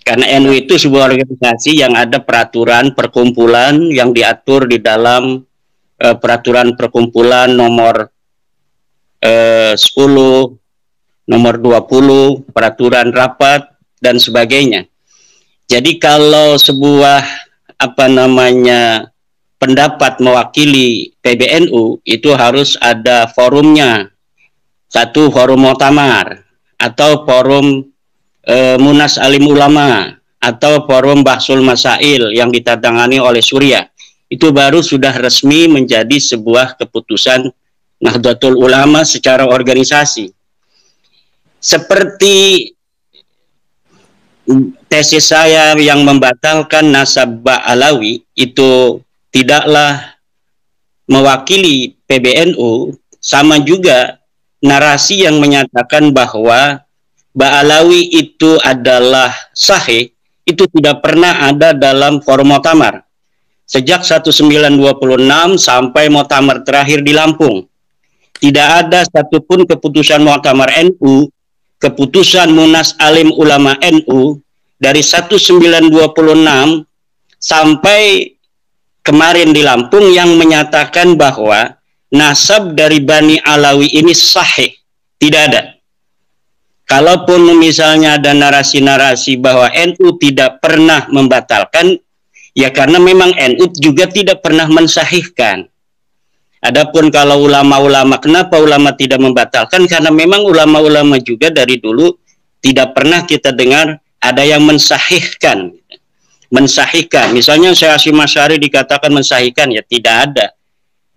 Karena NU itu sebuah organisasi yang ada peraturan perkumpulan yang diatur di dalam peraturan perkumpulan nomor 10, nomor 20, peraturan rapat, dan sebagainya. Jadi kalau sebuah pendapat mewakili PBNU itu harus ada forumnya. Satu, forum muktamar, atau forum Munas Alim Ulama, atau forum Bahsul Masail yang ditandatangani oleh Surya. Itu baru sudah resmi menjadi sebuah keputusan Nahdlatul Ulama secara organisasi. Seperti tesis saya yang membatalkan nasab Ba'alawi itu tidaklah mewakili PBNU, sama juga narasi yang menyatakan bahwa Ba'alawi itu adalah sahih, itu tidak pernah ada dalam forum muktamar. Sejak 1926 sampai muktamar terakhir di Lampung, tidak ada satupun keputusan muktamar NU, keputusan Munas Alim Ulama NU dari 1926 sampai kemarin di Lampung yang menyatakan bahwa nasab dari Bani Alawi ini sahih. Tidak ada. Kalaupun misalnya ada narasi-narasi bahwa NU tidak pernah membatalkan, ya karena memang NU juga tidak pernah mensahihkan. Adapun kalau ulama-ulama, kenapa ulama tidak membatalkan? Karena memang ulama-ulama juga dari dulu tidak pernah kita dengar ada yang mensahihkan. Mensahihkan. Misalnya Syekh Hasyim Asy'ari dikatakan mensahihkan, ya tidak ada.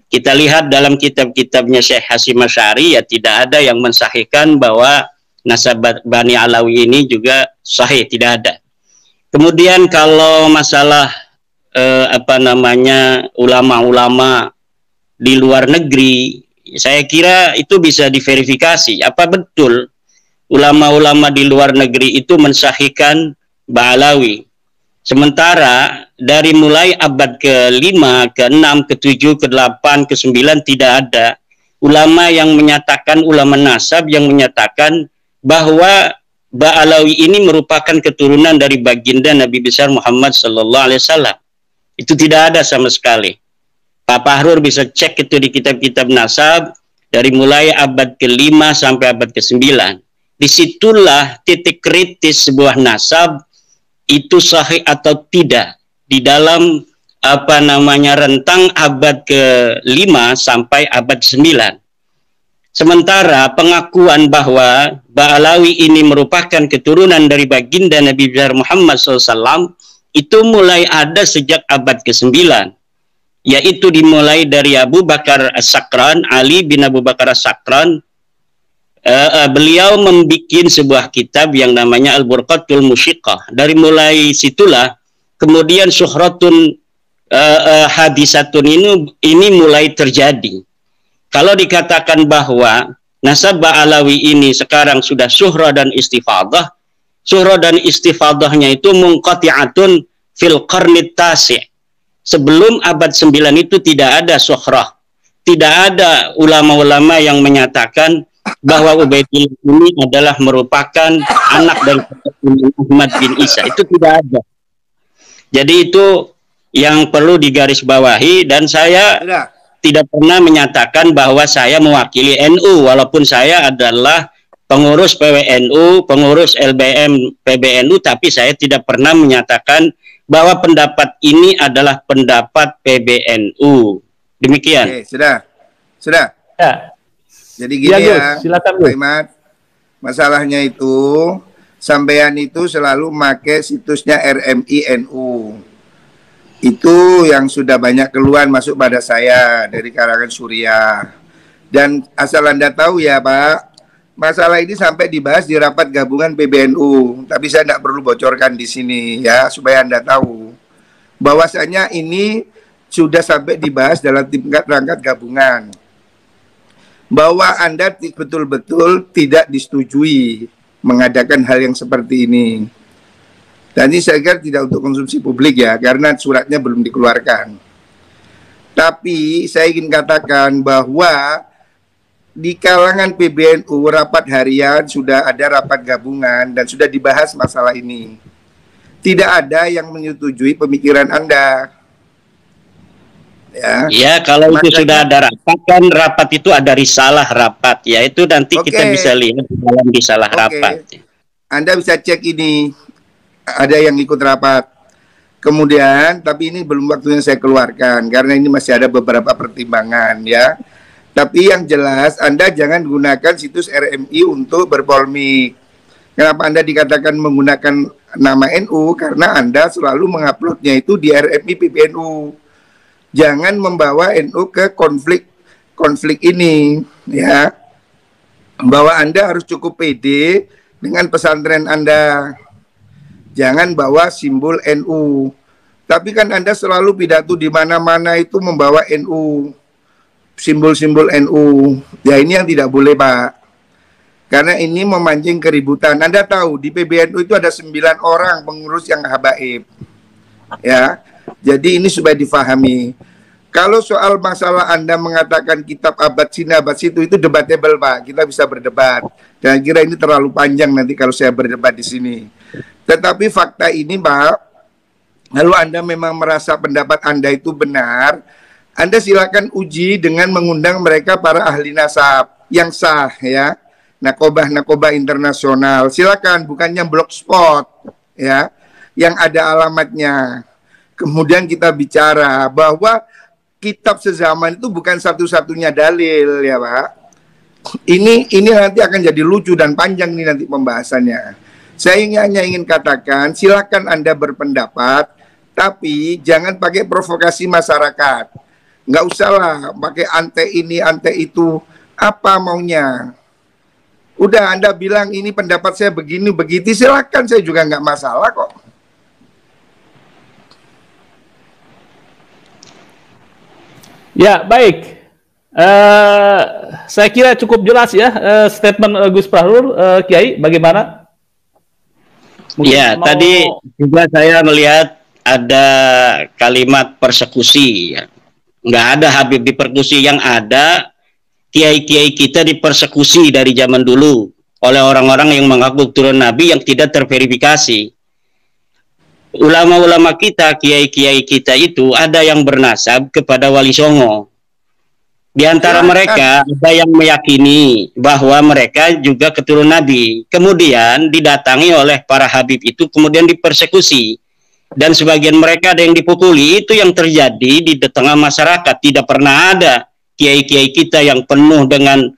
Kita lihat dalam kitab-kitabnya Syekh Hasyim Asy'ari, ya tidak ada yang mensahihkan bahwa nasab Bani Alawi ini juga sahih, tidak ada. Kemudian kalau masalah ulama-ulama di luar negeri, saya kira itu bisa diverifikasi. Apa betul ulama-ulama di luar negeri itu mensahihkan Ba'alawi? Sementara dari mulai abad ke-5, ke-6, ke-7, ke-8, ke-9 tidak ada ulama yang menyatakan, ulama nasab yang menyatakan bahwa Ba'alawi ini merupakan keturunan dari baginda Nabi besar Muhammad sallallahu alaihi wasallam. Itu tidak ada sama sekali. Pak Fahrur bisa cek itu di kitab-kitab nasab dari mulai abad ke-5 sampai abad ke-9. Disitulah titik kritis sebuah nasab itu sahih atau tidak di dalam rentang abad ke-5 sampai abad 9. Sementara pengakuan bahwa Ba'alawi ini merupakan keturunan dari baginda Nabi besar Muhammad SAW itu mulai ada sejak abad ke-9, yaitu dimulai dari Abu Bakar As-Sakran, Ali bin Abu Bakar As-Sakran. Beliau membuat sebuah kitab yang namanya Al-Burqatul Musyiqah. Dari mulai situlah kemudian syuhratun hadisatun ini mulai terjadi. Kalau dikatakan bahwa nasab Ba'alawi ini sekarang sudah syuhrah dan istifadah, syuhrah dan istifadahnya itu munqati'atun fil qarnit tasi'. Sebelum abad 9 itu tidak ada syuhrah. Tidak ada ulama-ulama yang menyatakan bahwa Ubaidillah ini adalah merupakan anak dari Ahmad bin Isa. Itu tidak ada. Jadi itu yang perlu digarisbawahi, dan saya tidak pernah menyatakan bahwa saya mewakili NU, walaupun saya adalah pengurus PWNU, pengurus LBM PBNU, tapi saya tidak pernah menyatakan bahwa pendapat ini adalah pendapat PBNU. Demikian. Oke, sudah. Ya. Jadi gini ya, silakan Pak Imad. Masalahnya itu, sampean itu selalu pakai situsnya RMI NU. Itu yang sudah banyak keluhan masuk pada saya dari kalangan Surya. Dan asal Anda tahu ya Pak, masalah ini sampai dibahas di rapat gabungan PBNU. Tapi saya tidak perlu bocorkan di sini ya, supaya Anda tahu bahwasanya ini sudah sampai dibahas dalam tingkat rangkat gabungan. Bahwa Anda betul-betul tidak disetujui mengadakan hal yang seperti ini. Dan ini saya kira tidak untuk konsumsi publik ya, karena suratnya belum dikeluarkan. Tapi saya ingin katakan bahwa di kalangan PBNU rapat harian sudah ada rapat gabungan dan sudah dibahas masalah ini. tidak ada yang menyetujui pemikiran Anda. Ya, kalau makanya, itu sudah ada rapat, kan rapat itu ada risalah rapat, ya itu nanti kita bisa lihat dalam risalah rapat. Anda bisa cek ini, ada yang ikut rapat. Kemudian, tapi ini belum waktunya saya keluarkan, karena ini masih ada beberapa pertimbangan ya. Tapi yang jelas, Anda jangan gunakan situs RMI untuk berpolemik. Kenapa Anda dikatakan menggunakan nama NU? Karena Anda selalu menguploadnya itu di RMI PBNU. Jangan membawa NU ke konflik ini, ya. Bahwa Anda harus cukup pede dengan pesantren Anda. Jangan bawa simbol NU. Tapi kan Anda selalu pidato di mana-mana itu membawa NU, simbol-simbol NU. Ya ini yang tidak boleh, Pak. Karena ini memancing keributan. Anda tahu di PBNU itu ada 9 orang pengurus yang habaib. Ya. Jadi ini supaya difahami. Kalau soal masalah Anda mengatakan kitab abad sini abad situ itu debatable, Pak. Kita bisa berdebat. Dan kira ini terlalu panjang nanti kalau saya berdebat di sini. Tetapi fakta ini, Pak, lalu Anda memang merasa pendapat Anda itu benar, Anda silakan uji dengan mengundang mereka para ahli nasab yang sah, ya. Nakobah internasional. Silakan, bukannya blogspot, ya, yang ada alamatnya. Kemudian kita bicara bahwa kitab sezaman itu bukan satu-satunya dalil, ya Pak. Ini nanti akan jadi lucu dan panjang nih nanti pembahasannya. Saya hanya ingin katakan, silakan Anda berpendapat, tapi jangan pakai provokasi masyarakat. Nggak usah lah pakai ante ini, ante itu. Apa maunya? Udah Anda bilang ini pendapat saya begini, begitu, silakan, saya juga nggak masalah kok. Ya, baik. Saya kira cukup jelas ya statement Gus Prahrul. Kiai, bagaimana? Mungkin tadi juga saya melihat ada kalimat persekusi. Ya. Nggak ada Habib dipersekusi, yang ada kiai-kiai kita dipersekusi dari zaman dulu oleh orang-orang yang mengaku turun Nabi yang tidak terverifikasi. Ulama-ulama kita, kiai-kiai kita itu ada yang bernasab kepada Wali Songo. Di antara mereka ada yang meyakini bahwa mereka juga keturunan Nabi. Kemudian didatangi oleh para Habib itu, kemudian dipersekusi. Dan sebagian mereka ada yang dipukuli. Itu yang terjadi di tengah masyarakat. Tidak pernah ada kiai-kiai kita yang penuh dengan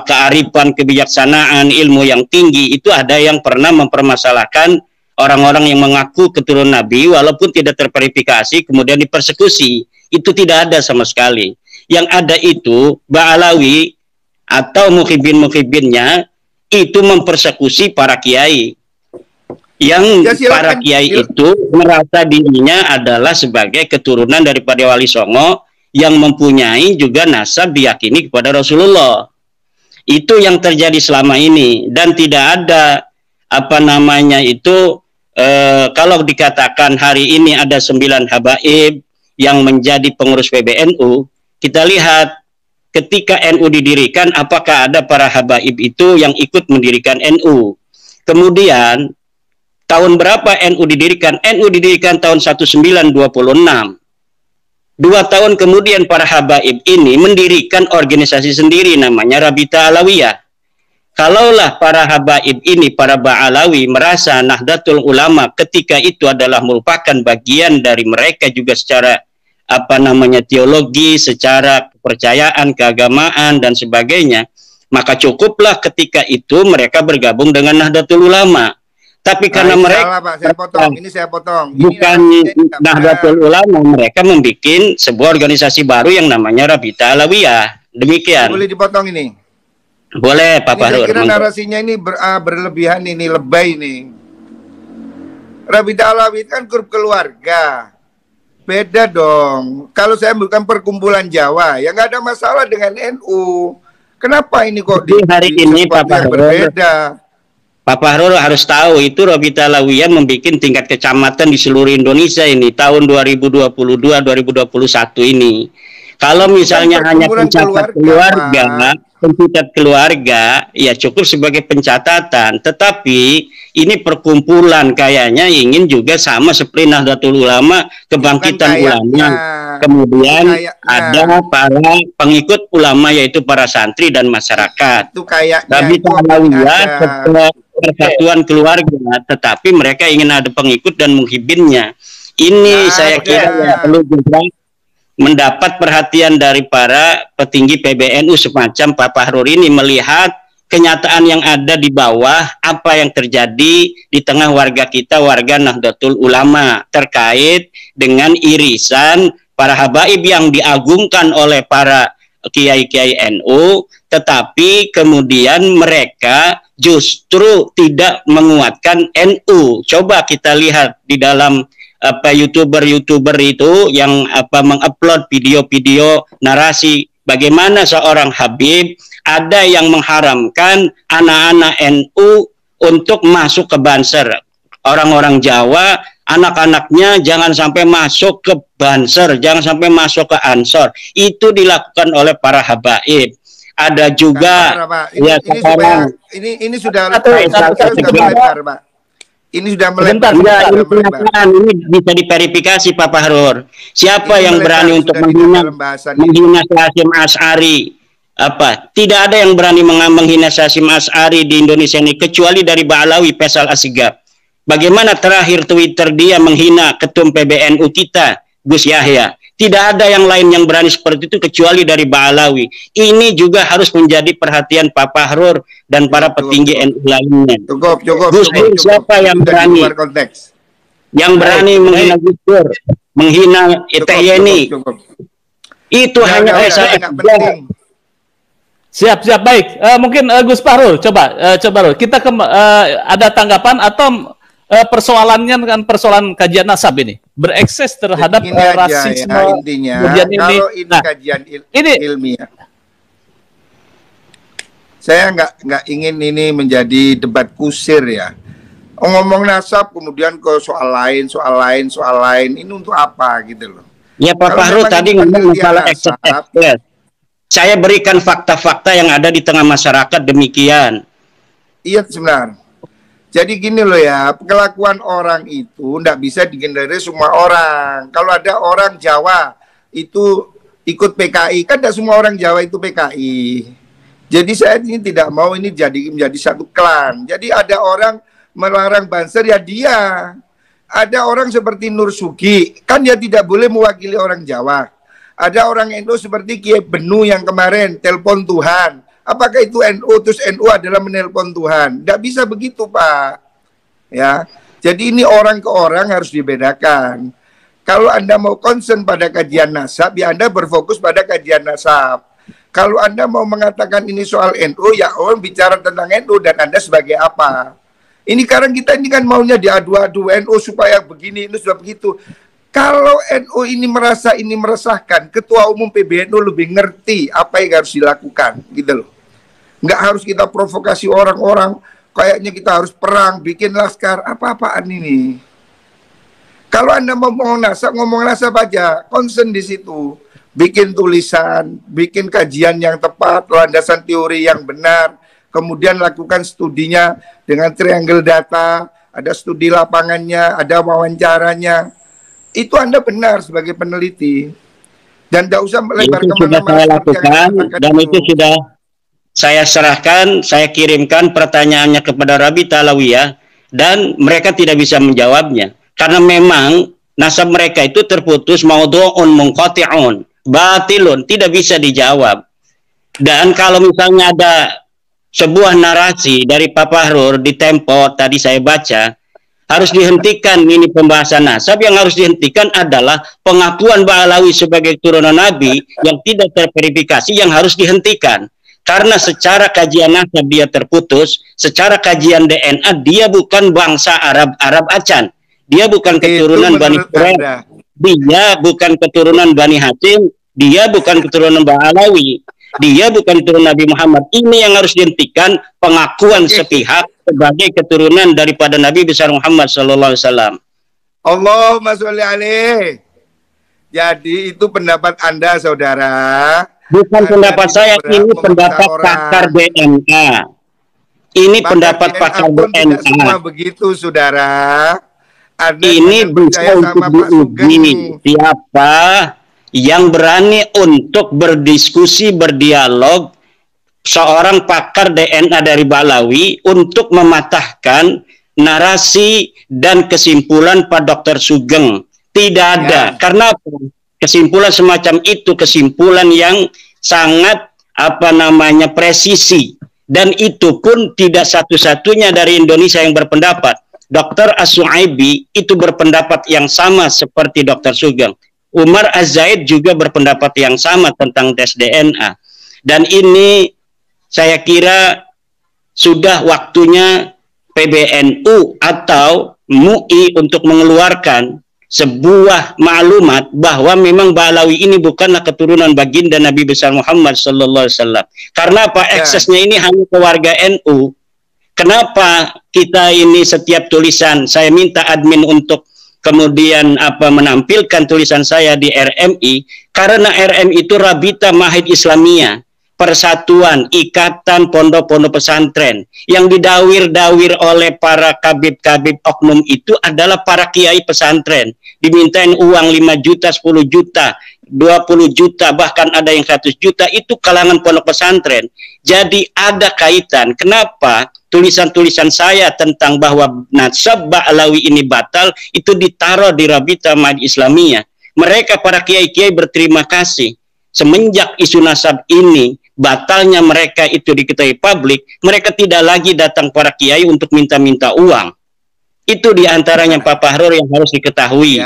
kearifan, kebijaksanaan, ilmu yang tinggi. Itu ada yang pernah mempermasalahkan orang-orang yang mengaku keturunan Nabi walaupun tidak terverifikasi kemudian dipersekusi. Itu tidak ada sama sekali. Yang ada itu Ba'alawi atau mukhibin-mukhibinnya itu mempersekusi para kiai. Yang para kiai itu merasa dirinya adalah sebagai keturunan daripada Wali Songo yang mempunyai juga nasab diyakini kepada Rasulullah. Itu yang terjadi selama ini, dan tidak ada kalau dikatakan hari ini ada 9 habaib yang menjadi pengurus PBNU, kita lihat ketika NU didirikan, apakah ada para habaib itu yang ikut mendirikan NU. Kemudian tahun berapa NU didirikan? NU didirikan tahun 1926. 2 tahun kemudian para habaib ini mendirikan organisasi sendiri namanya Rabita Alawiyah. Kalaulah para habaib ini, para Ba'alawi merasa Nahdlatul Ulama ketika itu adalah merupakan bagian dari mereka juga secara teologi, secara kepercayaan, keagamaan dan sebagainya, maka cukuplah ketika itu mereka bergabung dengan Nahdlatul Ulama. Tapi karena mereka salah, Pak. Saya potong. Bukan Nahdlatul Ulama, mereka membuat sebuah organisasi baru yang namanya Rabita Alawiyah. Demikian. Boleh dipotong ini? Boleh, Pak Fahrul. Saya kira narasinya ini berlebihan, ini lebay ini. Rabita Alawiyah kan grup keluarga. Beda dong. Kalau saya bukan perkumpulan Jawa, ya nggak ada masalah dengan NU. Kenapa ini kok di hari ini Pak Fahrul berbeda? Pak Fahrul harus tahu itu Rabita Alawiyah membuat tingkat kecamatan di seluruh Indonesia ini tahun 2022-2021 ini. Kalau misalnya hanya pencatat keluarga, pencatat keluarga ya cukup sebagai pencatatan, tetapi ini perkumpulan kayaknya ingin juga sama seperti Nahdlatul Ulama, kebangkitan ulama. Kemudian ada para pengikut ulama yaitu para santri dan masyarakat. Itu kayaknya Rabita Alawiyah persatuan keluarga, tetapi mereka ingin ada pengikut dan muhibinnya. Ini saya kira ya perlu juga mendapat perhatian dari para petinggi PBNU semacam Pak Fahrur ini, melihat kenyataan yang ada di bawah, apa yang terjadi di tengah warga kita, warga Nahdlatul Ulama, terkait dengan irisan para habaib yang diagungkan oleh para kiai-kiai NU, tetapi kemudian mereka justru tidak menguatkan NU. Coba kita lihat di dalam YouTuber itu yang mengupload video-video narasi bagaimana seorang Habib ada yang mengharamkan anak-anak NU untuk masuk ke Banser. Orang-orang Jawa, anak-anaknya jangan sampai masuk ke Banser, jangan sampai masuk ke Ansor. Itu dilakukan oleh para habaib. Ada juga ini sudah melebar, Pak. Ini sudah melebar. Ini bisa diverifikasi Pak Fahrur. Siapa ini yang berani untuk menghina Hasyim Asy'ari? Tidak ada yang berani menghina Hasyim Asy'ari di Indonesia ini kecuali dari Ba'alawi Faisal Assegaf. Bagaimana terakhir Twitter dia menghina ketum PBNU kita, Gus Yahya? Tidak ada yang lain yang berani seperti itu kecuali dari Ba'alawi. Ini juga harus menjadi perhatian Pak Fahrur dan para petinggi NU lainnya. Cukup. Gus Dur siapa yang berani? Yang berani menghina Gus Dur, menghina Yeni. Itu hanya Siap, baik. Mungkin Gus Fahrur, coba kita ada tanggapan atau persoalannya kan persoalan kajian nasab ini berekses terhadap rasisme ya, intinya kalau ini kajian ilmiah, saya nggak ingin ini menjadi debat kusir ya, ngomong nasab kemudian ke soal lain ini untuk apa gitu loh ya. Pak Fahrur tadi ngomong masalah ekses. Saya berikan fakta-fakta yang ada di tengah masyarakat demikian. Iya sebenarnya. Jadi gini loh ya, kelakuan orang itu nggak bisa digendari semua orang. Kalau ada orang Jawa itu ikut PKI, kan tidak semua orang Jawa itu PKI. Jadi saya ini tidak mau ini menjadi satu klan. Jadi ada orang melarang Banser ya dia. Ada orang seperti Nur Sugi, kan dia tidak boleh mewakili orang Jawa. Ada orang NU seperti Kiai Benu yang kemarin telepon Tuhan. Apakah itu NU? Terus NU adalah menelpon Tuhan? Tidak bisa begitu, Pak. Ya, jadi ini orang ke orang harus dibedakan. Kalau Anda mau concern pada kajian nasab, ya Anda berfokus pada kajian nasab. Kalau Anda mau mengatakan ini soal NU, ya orang bicara tentang NU dan Anda sebagai apa? Ini sekarang kita ini kan maunya diadu-adu NU supaya begini, ini sudah begitu. Kalau NU ini merasa ini meresahkan, Ketua Umum PBNU lebih ngerti apa yang harus dilakukan, gitu loh. Nggak harus kita provokasi orang-orang, kayaknya kita harus perang, bikin laskar, apa-apaan ini. Kalau Anda mau ngomong nasab aja, concern di situ. Bikin tulisan, bikin kajian yang tepat, landasan teori yang benar, kemudian lakukan studinya dengan triangle data, ada studi lapangannya, ada wawancaranya. Itu Anda benar sebagai peneliti. Dan tidak usah melebar kemana-mana. Dan itu sudah saya serahkan, saya kirimkan pertanyaannya kepada Rabita Alawiyah dan mereka tidak bisa menjawabnya karena memang nasab mereka itu terputus, maudhu'un munqati'un, batilun, tidak bisa dijawab. Dan kalau misalnya ada sebuah narasi dari Pak Fahrur di Tempo tadi saya baca, harus dihentikan ini pembahasan nasab. Yang harus dihentikan adalah pengakuan Ba'alawi sebagai turunan Nabi yang tidak terverifikasi, yang harus dihentikan. Karena secara kajian nasab dia terputus, secara kajian DNA dia bukan bangsa Arab Acan, dia bukan keturunan Bani Quraisy, dia bukan keturunan Bani Hasyim, dia bukan keturunan Ba'alawi, dia bukan keturunan Nabi Muhammad. Ini yang harus dihentikan, pengakuan sepihak sebagai keturunan daripada Nabi besar Muhammad sallallahu alaihi wasallam. Allahumma sholli alaihi. Jadi itu pendapat Anda, saudara. Bukan pendapat saya, ini pendapat pakar DNA. Ini pendapat pakar DNA. Semua begitu, saudara. Ini bisa untuk diuji siapa yang berani untuk berdiskusi, berdialog, seorang pakar DNA dari Balawi untuk mematahkan narasi dan kesimpulan Pak Dr. Sugeng. Tidak ada. Karena kesimpulan semacam itu kesimpulan yang sangat presisi, dan itu pun tidak satu-satunya dari Indonesia yang berpendapat. Dr. As-Suaibi itu berpendapat yang sama seperti Dr. Sugeng. Umar Az-Zaid juga berpendapat yang sama tentang tes DNA. Dan ini saya kira sudah waktunya PBNU atau MUI untuk mengeluarkan sebuah maklumat bahwa memang Balawi ini bukanlah keturunan baginda Nabi besar Muhammad sallallahu alaihi wasallam. Karena apa? Eksesnya ini hanya ke warga NU. Kenapa kita ini setiap tulisan saya minta admin untuk kemudian menampilkan tulisan saya di RMI, karena RMI itu Rabita Mahid Islamiyah, persatuan ikatan pondok-pondok pesantren yang didawir-dawir oleh para kabib-kabib oknum itu adalah para kiai pesantren, dimintain uang 5 juta, 10 juta, 20 juta, bahkan ada yang 100 juta, itu kalangan pondok pesantren. Jadi ada kaitan. Kenapa tulisan-tulisan saya tentang bahwa nasab Ba'alawi ini batal itu ditaruh di Rabita Mahid Islamiyah? Mereka para kiai-kiai berterima kasih. Semenjak isu nasab ini batalnya mereka itu diketahui publik, mereka tidak lagi datang para kiai untuk minta-minta uang. Itu diantaranya Pak Fahrur yang harus diketahui.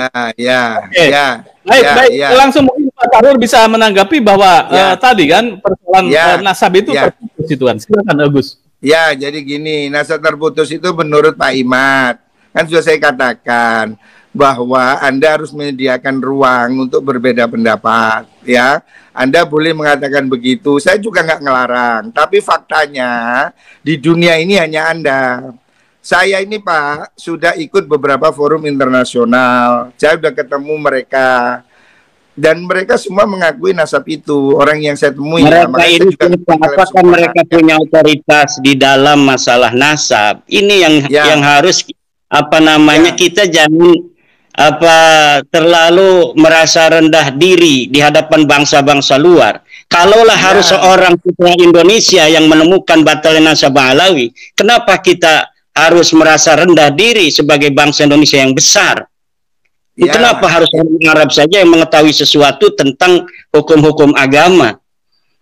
Baik. Langsung mungkin Pak Fahrur bisa menanggapi bahwa tadi kan persoalan nasab itu terputus itu kan. Silakan Agus. Ya, jadi gini, nasab terputus itu menurut Pak Imad, kan sudah saya katakan bahwa Anda harus menyediakan ruang untuk berbeda pendapat, ya. Anda boleh mengatakan begitu, saya juga nggak ngelarang. Tapi faktanya di dunia ini hanya Anda. Saya ini Pak sudah ikut beberapa forum internasional, saya sudah ketemu mereka. Dan mereka semua mengakui nasab itu, orang yang saya temui. Mereka ini apakah mereka punya otoritas di dalam masalah nasab? Ini yang harus kita jangan terlalu merasa rendah diri di hadapan bangsa-bangsa luar. Kalaulah harus seorang putra Indonesia yang menemukan batalnya nasab Ba'alawi, kenapa kita harus merasa rendah diri sebagai bangsa Indonesia yang besar? Kenapa harus orang Arab saja yang mengetahui sesuatu tentang hukum-hukum agama?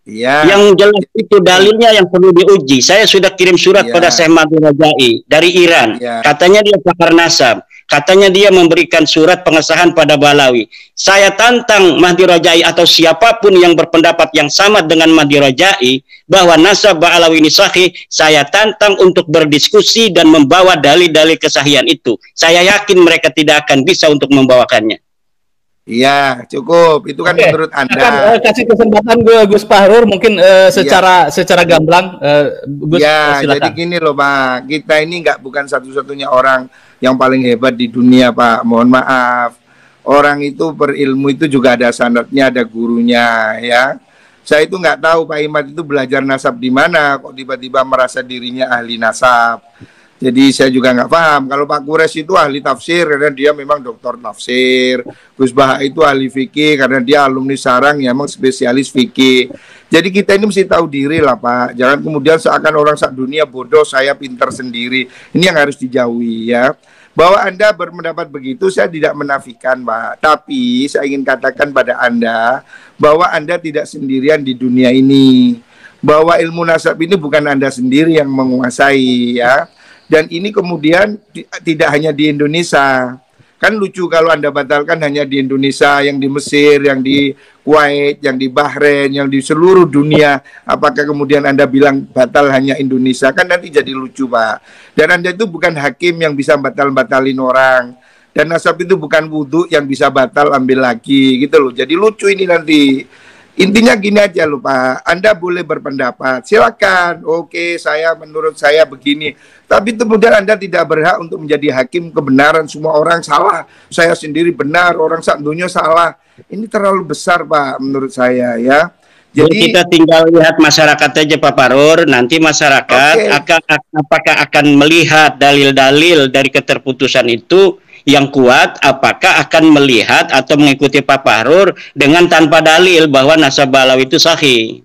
Yang jelas itu dalilnya yang perlu diuji. Saya sudah kirim surat pada Syekh Mahdi Rajai dari Iran. Katanya dia pakar nasab. Katanya dia memberikan surat pengesahan pada Balawi. Saya tantang Mahdi Rajai atau siapapun yang berpendapat yang sama dengan Mahdi Rajai bahwa nasab Ba'alawi ini sahih, saya tantang untuk berdiskusi dan membawa dalil-dalil kesahihan itu. Saya yakin mereka tidak akan bisa untuk membawakannya. Iya, cukup. Itu kan menurut Anda. Akan kasih kesempatan gue Gus Fahrur mungkin secara gamblang. Gus, silakan. Jadi gini loh Pak, kita ini bukan satu-satunya orang yang paling hebat di dunia Pak. Mohon maaf. Orang itu berilmu itu juga ada sanadnya, ada gurunya ya. Saya itu nggak tahu Pak Imad itu belajar nasab di mana, kok tiba-tiba merasa dirinya ahli nasab. Jadi saya juga nggak paham. Kalau Pak Kures itu ahli tafsir karena dia memang doktor tafsir. Gus Baha itu ahli fikih karena dia alumni Sarang yang memang spesialis fikih. Jadi kita ini mesti tahu diri lah Pak. Jangan kemudian seakan orang sak dunia bodoh, saya pintar sendiri. Ini yang harus dijauhi ya. Bahwa Anda berpendapat begitu saya tidak menafikan Pak. Tapi saya ingin katakan pada Anda bahwa Anda tidak sendirian di dunia ini. Bahwa ilmu nasab ini bukan Anda sendiri yang menguasai ya. Dan ini kemudian tidak hanya di Indonesia. Kan lucu kalau Anda batalkan hanya di Indonesia, yang di Mesir, yang di Kuwait, yang di Bahrain, yang di seluruh dunia. Apakah kemudian Anda bilang batal hanya Indonesia? Kan nanti jadi lucu Pak. Dan Anda itu bukan hakim yang bisa batal-batalin orang. Dan nasab itu bukan wudhu yang bisa batal ambil lagi gitu loh. Jadi lucu ini nanti. Intinya gini aja loh Pak, Anda boleh berpendapat, silakan. Oke, menurut saya begini. Tapi kemudian Anda tidak berhak untuk menjadi hakim kebenaran. Semua orang salah, saya sendiri benar, orang sak dunia salah. Ini terlalu besar Pak menurut saya ya. Jadi kita tinggal lihat masyarakat aja Pak Fahrur, nanti masyarakat apakah akan melihat dalil-dalil dari keterputusan itu yang kuat, apakah akan melihat atau mengikuti Pak Fahrur dengan tanpa dalil bahwa nasabah alawi itu sahih.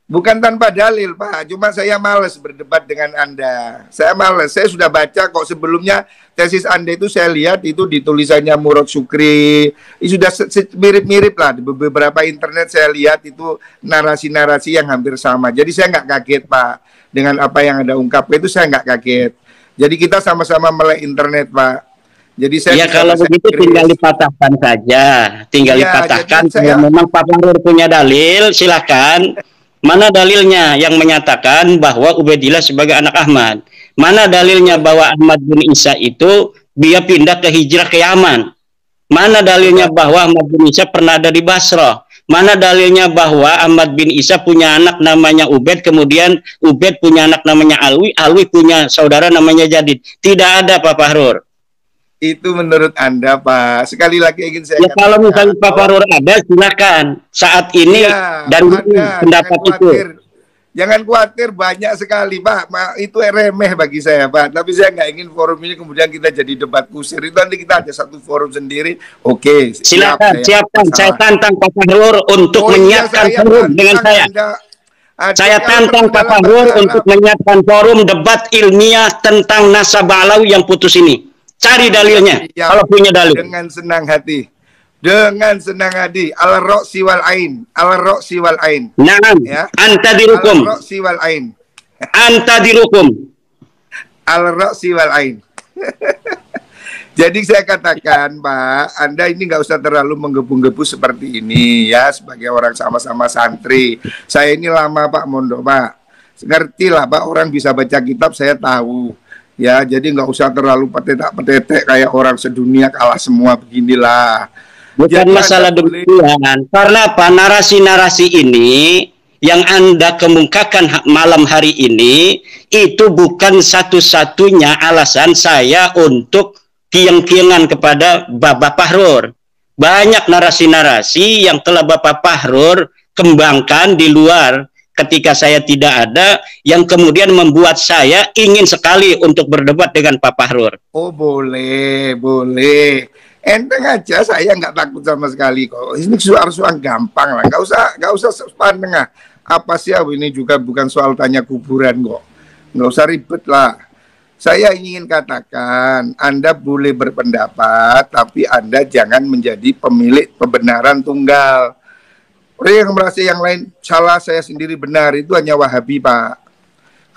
Bukan tanpa dalil, Pak. Cuma saya males berdebat dengan Anda. Saya males. Saya sudah baca kok sebelumnya tesis Anda itu saya lihat itu di tulisannya Murad Syukri. Itu sudah mirip-mirip lah. Di beberapa internet saya lihat itu narasi-narasi yang hampir sama. Jadi saya nggak kaget, Pak. Dengan apa yang Anda ungkapkan itu saya nggak kaget. Jadi kita sama-sama melek internet, Pak. Jadi saya kalau begitu tinggal dipatahkan saja. Tinggal dipatahkan. Kalau memang Pak Fahrur punya dalil, silakan. Mana dalilnya yang menyatakan bahwa Ubaidillah sebagai anak Ahmad? Mana dalilnya bahwa Ahmad bin Isa itu dia pindah ke hijrah ke Yaman? Mana dalilnya bahwa Ahmad bin Isa pernah ada di Basrah? Mana dalilnya bahwa Ahmad bin Isa punya anak namanya Ubaid, kemudian Ubaid punya anak namanya Alwi, Alwi punya saudara namanya Jadid? Tidak ada Pak Fahrur. Itu menurut Anda, Pak. Sekali lagi ingin saya katakan, kalau misalnya Pak Fahrur ada, silakan. Saat ini dan pendapat itu. Jangan khawatir, banyak sekali, Pak. Itu remeh bagi saya, Pak. Tapi saya nggak ingin forum ini kemudian kita jadi debat kusir. Itu nanti kita ada satu forum sendiri. Oke, silakan. Saya tantang Pak Fahrur untuk menyiapkan forum dengan saya. Saya tantang Pak Fahrur untuk menyiapkan forum debat ilmiah tentang nasabah alawi yang putus ini. Cari dalilnya, kalau punya dalil. Dengan senang hati. Dengan senang hati. Al-Ra'si wal Ain. Al-Ra'si wal Ain. Naam. Ya. Anta dirukum. Al-Ra'si wal Ain. Anta dirukum. Al-Ra'si wal Ain. Jadi saya katakan, Pak, Anda ini nggak usah terlalu menggebu-gebu seperti ini, ya, sebagai orang sama-sama santri. Saya ini lama, Pak, mondok, Pak. Ngerti lah, Pak, orang bisa baca kitab, saya tahu. Ya, jadi nggak usah terlalu petetek kayak orang sedunia kalah semua beginilah. Bukan jadi masalah demikian. Karena apa? Narasi-narasi ini yang Anda kemukakan malam hari ini itu bukan satu-satunya alasan saya untuk kieng-kiengan kepada Bapak Fahrur. Banyak narasi-narasi yang telah Bapak Fahrur kembangkan di luar ketika saya tidak ada, yang kemudian membuat saya ingin sekali untuk berdebat dengan Pak Fahrur. Oh, boleh, boleh. Enteng aja, saya nggak takut sama sekali kok. Ini soal gampang lah, nggak usah sepandeng. Apa sih ini juga bukan soal tanya kuburan kok. Nggak usah ribet lah. Saya ingin katakan, Anda boleh berpendapat, tapi Anda jangan menjadi pemilik kebenaran tunggal. Orang yang merasa yang lain salah, saya sendiri benar, itu hanya Wahabi, Pak.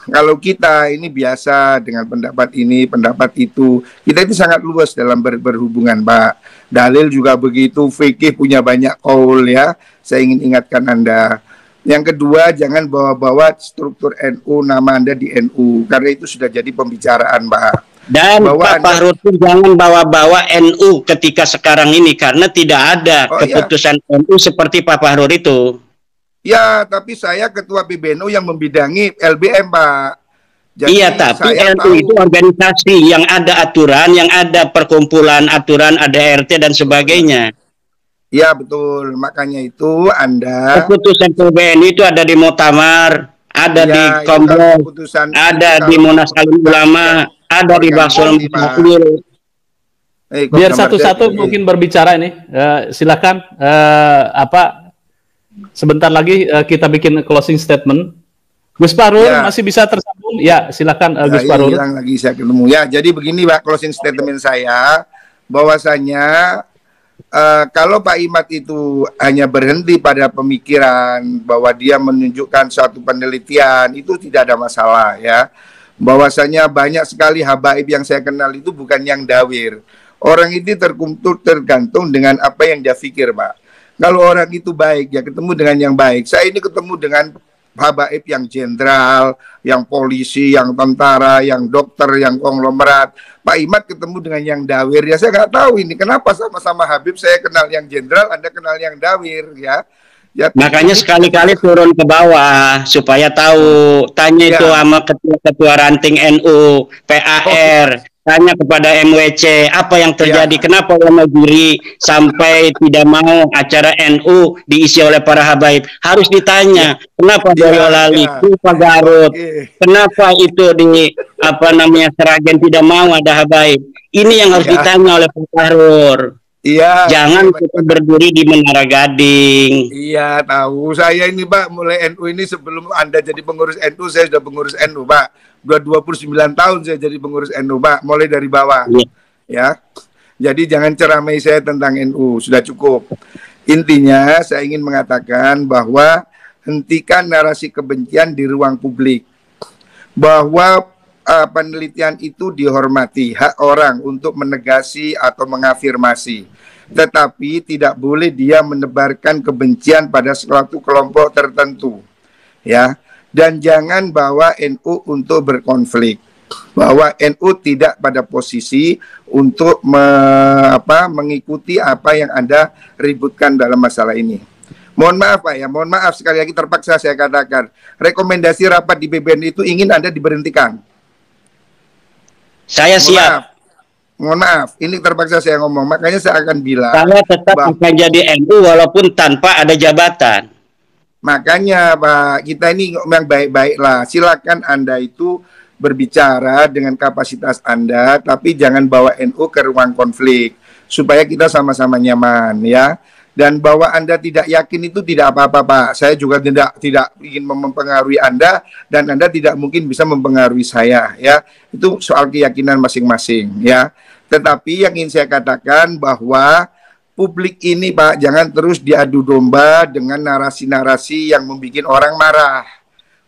Kalau kita ini biasa dengan pendapat ini, pendapat itu, kita itu sangat luas dalam berhubungan, Pak. Dalil juga begitu, fikih punya banyak qaul, ya. Saya ingin ingatkan Anda. Yang kedua, jangan bawa-bawa struktur NU, nama Anda di NU, karena itu sudah jadi pembicaraan, Pak. Dan Pak Fahrur pun jangan bawa-bawa NU ketika sekarang ini, karena tidak ada keputusan NU seperti Pak Fahrur itu. Ya, tapi saya ketua PBNU yang membidangi LBM, Pak. Jadi iya, tapi NU itu organisasi yang ada aturan, yang ada perkumpulan aturan, ada RT dan sebagainya. Ya, betul. Makanya itu Anda... Keputusan PBNU itu ada di Muktamar, ada di Komplek, ada di Munas Alim Ulama, ada di Basul Mufakir. Biar satu-satu mungkin berbicara ini. Silakan. Sebentar lagi kita bikin closing statement. Gus Fahrur masih bisa tersambung? Ya, silakan Gus Fahrur. Hilang lagi saya ketemu. Ya, jadi begini Pak, closing statement saya, bahwasanya kalau Pak Imad itu hanya berhenti pada pemikiran bahwa dia menunjukkan suatu penelitian, itu tidak ada masalah, ya. Bahwasanya banyak sekali habaib yang saya kenal itu bukan yang dawir. Orang itu tergantung dengan apa yang dia pikir, Pak. Kalau orang itu baik, ya ketemu dengan yang baik. Saya ini ketemu dengan habaib yang jenderal, yang polisi, yang tentara, yang dokter, yang konglomerat. Pak Imad ketemu dengan yang dawir, ya saya nggak tahu ini kenapa sama-sama Habib saya kenal yang jenderal, Anda kenal yang dawir, ya. Ya, makanya sekali-kali turun ke bawah supaya tahu, tanya itu sama ketua-ketua ranting NU, PAR, tanya kepada MWC apa yang terjadi, kenapa Wonogiri sampai tidak mau acara NU diisi oleh para habaib. Harus ditanya, kenapa Boyolali, kenapa Garut, kenapa itu di Sragen tidak mau ada habaib. Ini yang harus ditanya oleh Pak Fahrur. Iya. Jangan kita berdiri di Menara Gading. Iya, tahu. Saya ini, Pak, mulai NU ini sebelum Anda jadi pengurus NU, saya sudah pengurus NU, Pak. Sudah 29 tahun saya jadi pengurus NU, Pak. Mulai dari bawah. Ya. Jadi jangan ceramai saya tentang NU. Sudah cukup. Intinya, saya ingin mengatakan bahwa hentikan narasi kebencian di ruang publik. Bahwa penelitian itu dihormati, hak orang untuk menegasi atau mengafirmasi, tetapi tidak boleh dia menebarkan kebencian pada suatu kelompok tertentu, ya. Dan jangan bawa NU untuk berkonflik, bahwa NU tidak pada posisi untuk mengikuti apa yang Anda ributkan dalam masalah ini. Mohon maaf, Pak, ya, mohon maaf sekali lagi terpaksa saya katakan, rekomendasi rapat di BBN itu ingin Anda diberhentikan. Saya siap. Mohon maaf, ini terpaksa saya ngomong. Makanya saya akan bilang, saya tetap akan jadi NU walaupun tanpa ada jabatan. Makanya, Pak, kita ini memang baik-baik lah. Silakan Anda itu berbicara dengan kapasitas Anda, tapi jangan bawa NU ke ruang konflik supaya kita sama-sama nyaman, ya. Dan bahwa Anda tidak yakin itu tidak apa-apa, Pak. Saya juga tidak ingin mempengaruhi Anda, dan Anda tidak mungkin bisa mempengaruhi saya, ya. Itu soal keyakinan masing-masing, ya. Tetapi yang ingin saya katakan bahwa publik ini, Pak, jangan terus diadu domba dengan narasi-narasi yang membuat orang marah.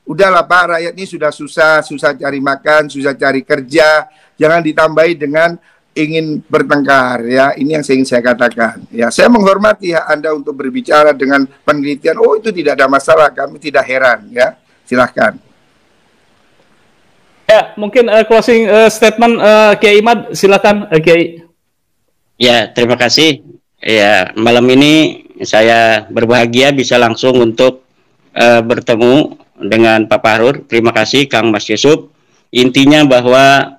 Udahlah, Pak, rakyat ini sudah susah cari makan, susah cari kerja. Jangan ditambahi dengan ingin bertengkar, ya. Ini yang ingin saya katakan, ya. Saya menghormati hak Anda untuk berbicara dengan penelitian. Oh, itu tidak ada masalah, kami tidak heran, ya. Silahkan. Ya, mungkin closing statement Kiai Imad, silakan, Kiai. Ya, terima kasih. Ya, malam ini saya berbahagia bisa langsung untuk bertemu dengan Pak Fahrur. Terima kasih, Kang Mas Yusuf. Intinya bahwa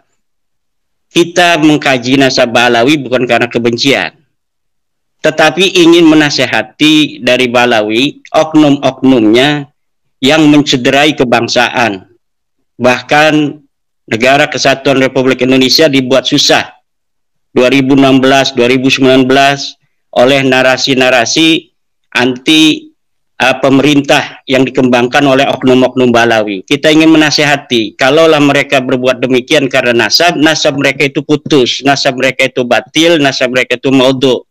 kita mengkaji nasabah Alawi bukan karena kebencian, tetapi ingin menasehati dari Balawi oknum-oknumnya yang mencederai kebangsaan. Bahkan Negara Kesatuan Republik Indonesia dibuat susah 2016, 2019 oleh narasi-narasi anti pemerintah yang dikembangkan oleh oknum-oknum Balawi. Kita ingin menasehati, kalaulah mereka berbuat demikian karena nasab mereka itu putus, nasab mereka itu batil, nasab mereka itu maudhu.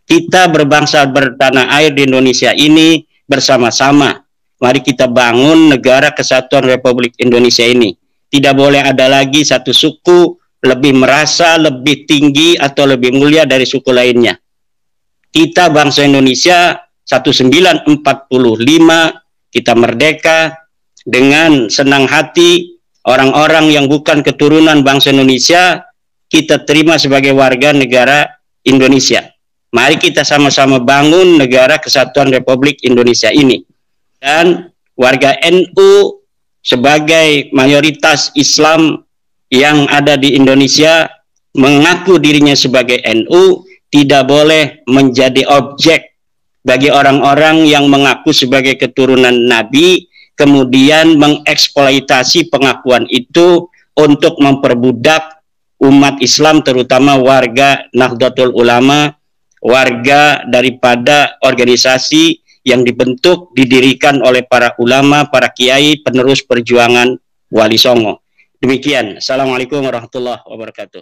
Kita berbangsa bertanah air di Indonesia ini bersama-sama. Mari kita bangun Negara Kesatuan Republik Indonesia ini. Tidak boleh ada lagi satu suku lebih merasa lebih tinggi atau lebih mulia dari suku lainnya. Kita bangsa Indonesia 1945 kita merdeka dengan senang hati. Orang-orang yang bukan keturunan bangsa Indonesia kita terima sebagai warga negara Indonesia. Mari kita sama-sama bangun Negara Kesatuan Republik Indonesia ini. Dan warga NU sebagai mayoritas Islam yang ada di Indonesia mengaku dirinya sebagai NU tidak boleh menjadi objek bagi orang-orang yang mengaku sebagai keturunan Nabi, kemudian mengeksploitasi pengakuan itu untuk memperbudak umat Islam, terutama warga Nahdlatul Ulama, warga daripada organisasi yang dibentuk, didirikan oleh para ulama, para kiai, penerus perjuangan Wali Songo. Demikian. Assalamualaikum warahmatullahi wabarakatuh.